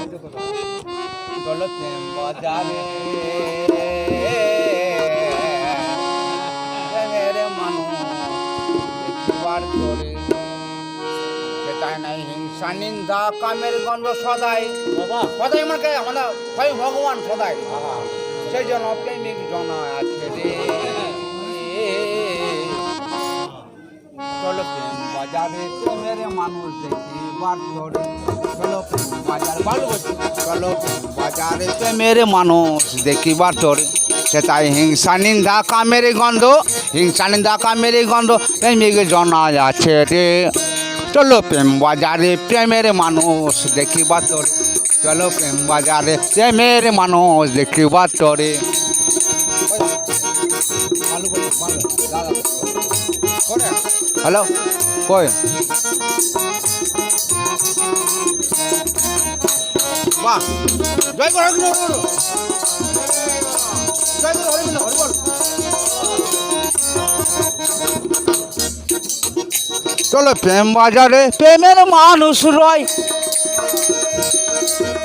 চলো প্রেম বাজারে প্রেমের মানুষ দেখিবার তরে সেটাই নাই হিংসা নিন্দা কামের গন্ধ সদাই সদাই মানে আমরা হয় ভগবান সদাই সেই জন্য প্রেমিক জন আছে রে চলো প্রেম বাজারে প্রেমের মানুষ দেখিবার তরে চলো প্রেম বাজারে ভালো বলছি চলো প্রেম বাজারে প্রেমের মানুষ দেখিবার তরে সেটাই হিংসা নিন্দা কামের গন্ধ হিংসা নিন্দা কামের গন্ধ প্রেমিক জন আছে রে চলো প্রেম বাজারে প্রেমের মানুষ দেখিবার তরে চলো প্রেম বাজারে প্রেমের মানুষ দেখিবার তরে হ্যালো কই বাহ জয় গুরু হরিবল জয় গুরু হরিবল চলো প্রেম বাজারে প্রেমের মানুষ রয়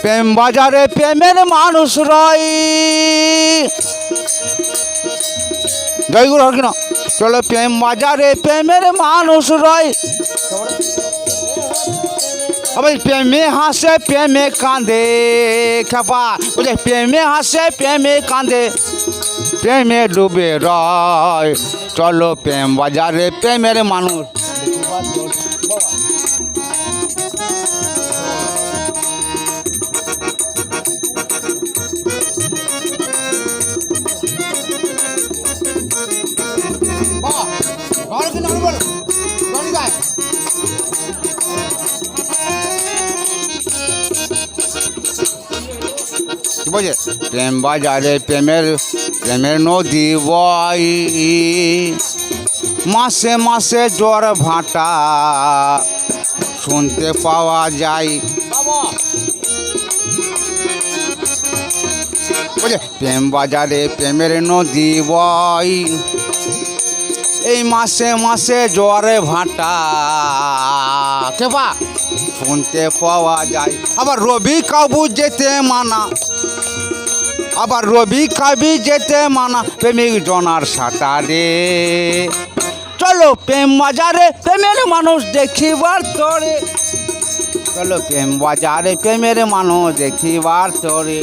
প্রেম বাজারে প্রেমের মানুষ রয় জয় গুরু হরিকৃষ্ণ চলো প্রেম বাজারে প্রেমের মানুষ রয় আবার প্রেমে হাসে প্রেমে কাঁদে খেপা বলে প্রেমে হাসে প্রেমে কাঁদে প্রেমে ডুবে রয় চলো প্রেম বাজারে প্রেমের মানুষ বুঝে প্রেম বাজারে প্রেমের প্রেমের নদী বয় মাসে মাসে জ্বর ভাটা শুনতে পাওয়া যায় বুঝে প্রেম বাজারে প্রেমের নদী বয় এই মাসে মাসে জ্বরে ভাটা কেবা শুনতে পাওয়া যায় আবার রবি কাবু যেতে মানা আবার রবি কাবি যেতে মানা প্রেমিক জনার সাঁতারে চলো প্রেম বাজারে প্রেমের মানুষ দেখিবার তরে চলো প্রেম বাজারে প্রেমের মানুষ দেখিবার তরে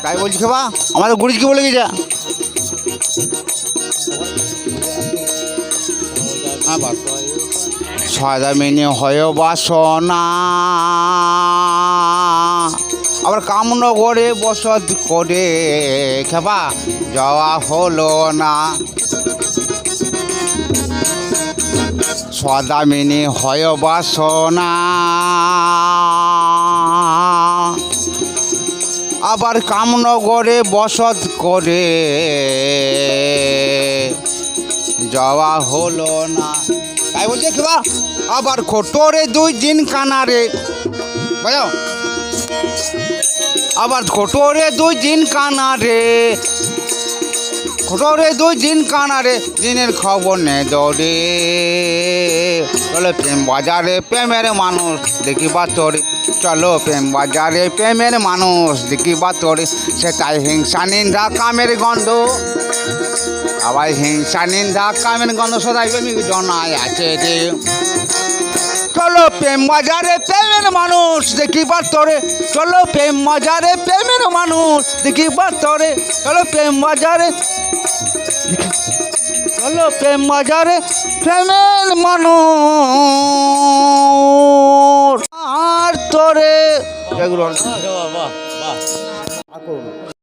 তাই বলছি খেবা আমাদের গুরুজি কি বলে গেছে সদা মেনে হয় বাসনা আবার কামনগরে বসত করে খেবা যাওয়া হলো না সদা মেনে হয় বাসনা আবার কামনগরে বসত করে যাওয়া হলো না তাই বলছে কিবা আবার খোটরে 2 দিন কানারে বুঝো আবার খোটরে 2 দিন কানারে খোটরে 2 দিন কানারে দিনের খবর নে দৌড়ে চলো প্রেম বাজারে প্রেমের মানুষ দেখিবা তোরে চলো প্রেম বাজারে প্রেমের মানুষ দেখিবা তোরে সেটাই হিংসা নিন্দা কামের গন্ধ আবার হিংসা নিন্দা কামের গন্ধ সদাই প্রেমিক জনায় আছে রে চলো প্রেম বাজারে প্রেমের মানুষ দেখিবার তরে চলো প্রেম বাজারে প্রেমের মানুষ দেখিবার তরে চলো প্রেম বাজারে চলো প্রেম বাজারে প্রেমের মানুষ আর তরে